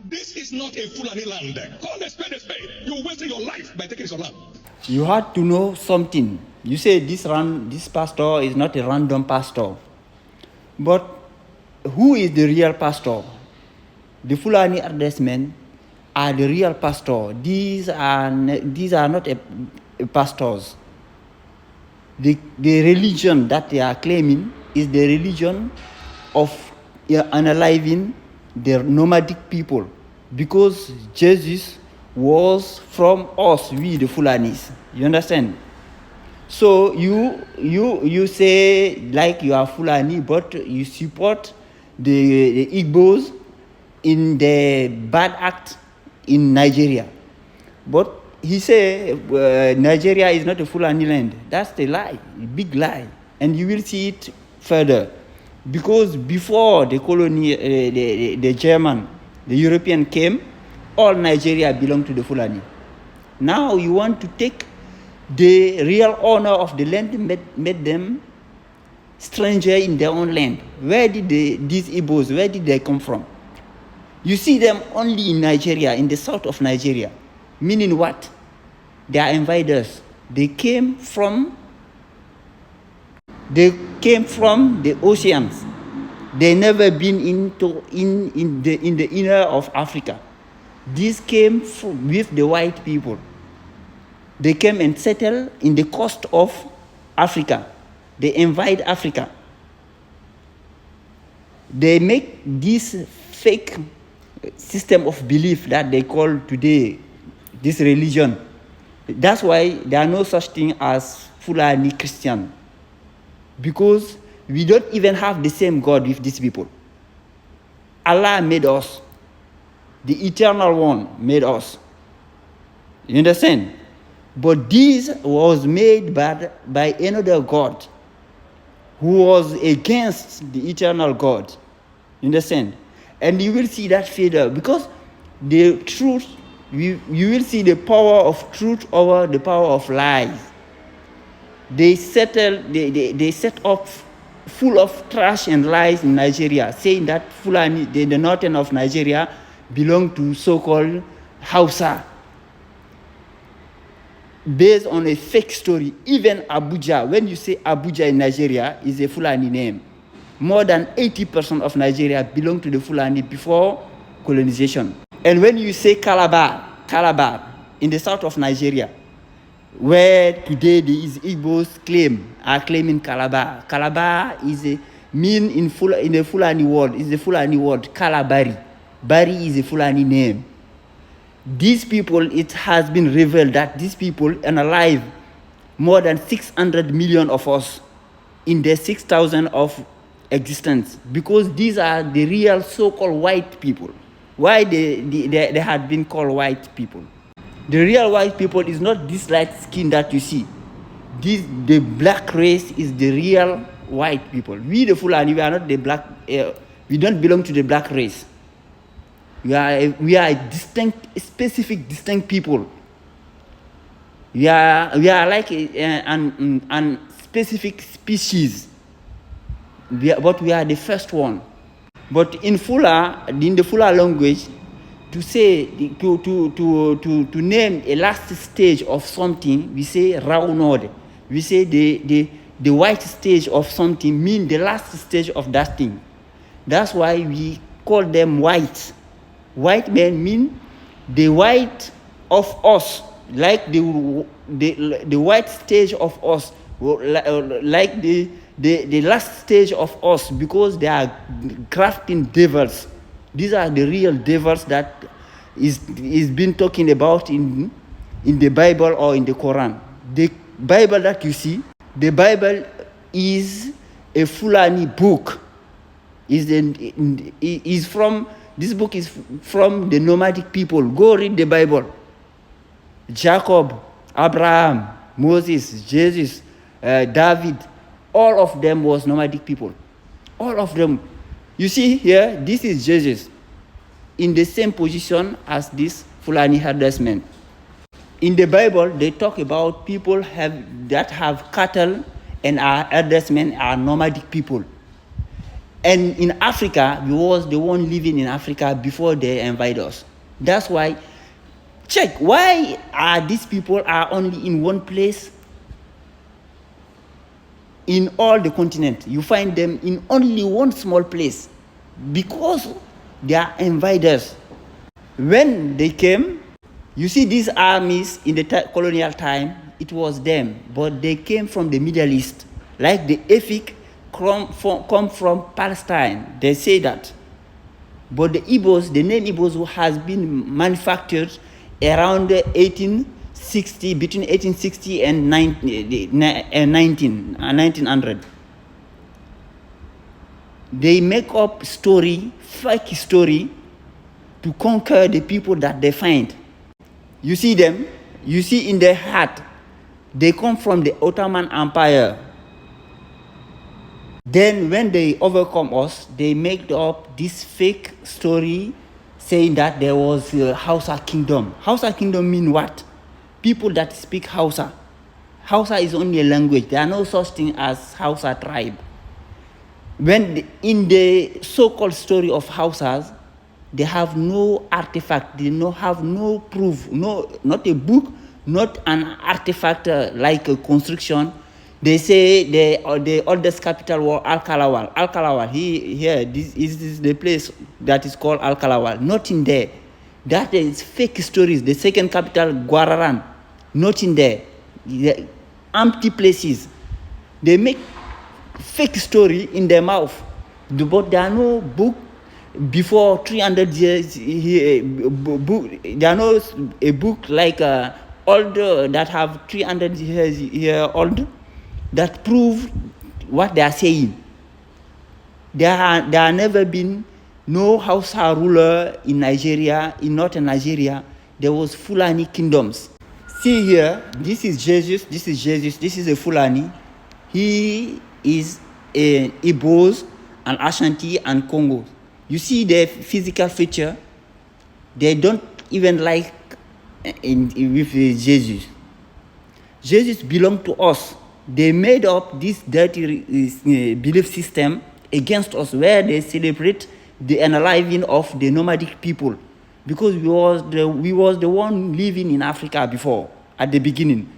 This is not a Fulani land. Call a spade a spade. You're wasting your life by taking this land. You had to know something. You say this pastor is not a random pastor. But who is the real pastor? The Fulani herdsmen are the real pastor. These are not pastors. The religion that they are claiming is the religion of unaliving the nomadic people, because Jesus was from us, we the Fulanis. You understand? So you say like you are Fulani, but you support the Igbos in the bad act in Nigeria. But he say Nigeria is not a Fulani land. That's a lie, a big lie, and you will see it further. Because before the colony, the German, the European came, all Nigeria belonged to the Fulani. Now you want to take the real owner of the land, made them stranger in their own land. Where did these Igbos, where did they come from? You see them only in Nigeria, in the south of Nigeria. Meaning what? They are invaders. They came from the oceans. They never been in the inner of Africa. These came with the white people. They came and settled in the coast of Africa. They invade Africa. They make this fake system of belief that they call today this religion. That's why there are no such thing as Fulani Christian. Because we don't even have the same God with these people. Allah made us. The eternal one made us. You understand? But this was made by another God who was against the eternal God. You understand? And you will see that further, because the truth, you will see the power of truth over the power of lies. They set up full of trash and lies in Nigeria, saying that Fulani, the northern of Nigeria, belong to so-called Hausa. Based on a fake story. Even Abuja, when you say Abuja in Nigeria, is a Fulani name. More than 80% of Nigeria belong to the Fulani before colonization. And when you say Calabar in the south of Nigeria, where today the Igbos are claiming Calabar. Calabar is a mean in the Fulani word, is the Fulani word Calabari. Bari is a Fulani name. These people, it has been revealed that these people are alive, more than 600 million of us in the 6,000 of existence, because these are the real so-called white people. Why they had been called white people? The real white people is not this light skin that you see. The black race is the real white people. We the Fulani, we are not the black. We don't belong to the black race. We are a distinct people. We are like an specific species. But we are the first one. But in the Fula language, to say to name a last stage of something, we say Raunod. We say the white stage of something mean the last stage of that thing. That's why we call them white. White men mean the white of us, like the white stage of us, like the last stage of us, because they are grafting devils. These are the real devils that is been talking about in the Bible or in the Quran. The Bible that you see, the Bible is a Fulani book. This book is from the nomadic people. Go read the Bible. Jacob, Abraham, Moses, Jesus, David, all of them was nomadic people. All of them. You see here, this is Jesus in the same position as this Fulani herdsman. In the Bible, they talk about people that have cattle and are herdsmen are nomadic people. And in Africa, we was the one living in Africa before they invite us. That's why, check, why are these people are only in one place? In all the continent, you find them in only one small place because they are invaders. When they came, you see these armies in the colonial time, it was them, but they came from the Middle East, like the Efik come from Palestine. They say that. But the Igbos, the name Igbos has been manufactured around 1860, between 1860 and 1900. They make up story, fake story, to conquer the people that they find. You see them, you see in their heart, they come from the Ottoman Empire. Then when they overcome us, they make up this fake story saying that there was a Hausa kingdom. Hausa kingdom mean what? People that speak Hausa. Hausa is only a language. There are no such thing as Hausa tribe. When in the so-called story of Hausas, they have no artifact, they have no proof, not a book, not an artifact like a construction. They say the oldest capital was Al-Kalawal. Al-Kalawal, this is the place that is called Al-Kalawal. Nothing there. That is fake stories. The second capital, Guararan. Nothing there. Empty places. They make fake story in their mouth. But there are no book before 300 years. There are no a book like older that have 300 years old that prove what they are saying. There are never been no Hausa ruler in Nigeria, in northern Nigeria. There was Fulani kingdoms. See here, this is Jesus, this is a Fulani. He is a Igbos and Ashanti and Congo. You see their physical feature, they don't even like with Jesus. Jesus belonged to us. They made up this dirty belief system against us, where they celebrate the unaliving of the nomadic people, because we was the one living in Africa before at the beginning.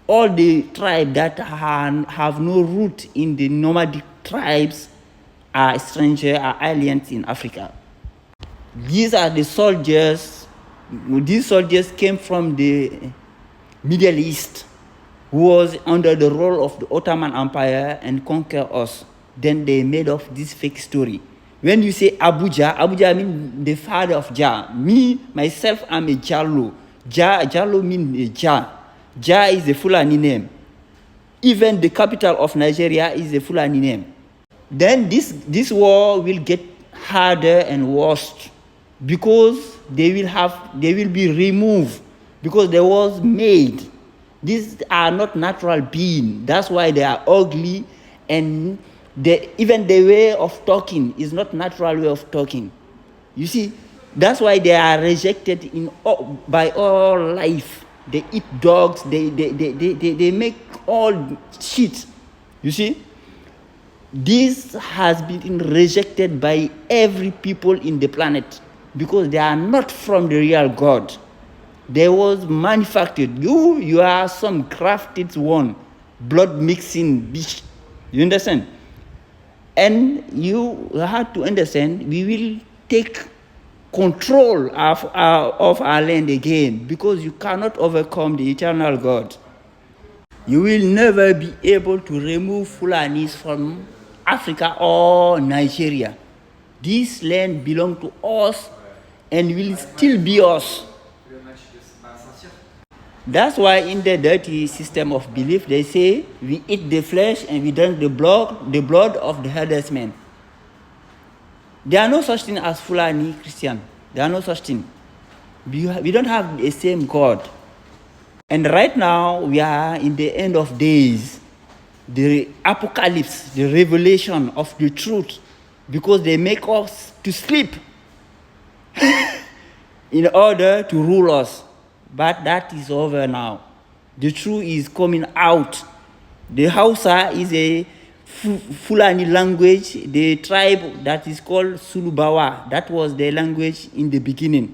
All the tribes that have no root in the nomadic tribes are strangers, are aliens in Africa. These are the soldiers. These soldiers came from the Middle East, who was under the rule of the Ottoman Empire and conquer us. Then they made up this fake story. When you say Abuja, Abuja means the father of Jah. Me, myself, I'm a Jah-Lô. Jah-Lô means Jah. Jah is a Fulani name. Even the capital of Nigeria is a Fulani name. Then this war will get harder and worse, because they will be removed, because they was made. These are not natural beings. That's why they are ugly, and even the way of talking is not natural way of talking. You see, that's why they are rejected by all life. They eat dogs. They make all shit. You see, this has been rejected by every people in the planet, because they are not from the real God. They was manufactured. You are some crafted one, blood mixing bitch. You understand? And you have to understand, we will take control of our land again, because you cannot overcome the eternal God. You will never be able to remove Fulanis from Africa or Nigeria. This land belongs to us and will still be us. That's why in the dirty system of belief, they say we eat the flesh and we drink the blood of the herdsmen. There are no such thing as Fulani Christian. There are no such thing. We don't have the same God. And right now, we are in the end of days. The apocalypse, the revelation of the truth, because they make us to sleep in order to rule us. But that is over now. The truth is coming out. The Hausa is a Fulani language, the tribe that is called Sulubawa. That was their language in the beginning.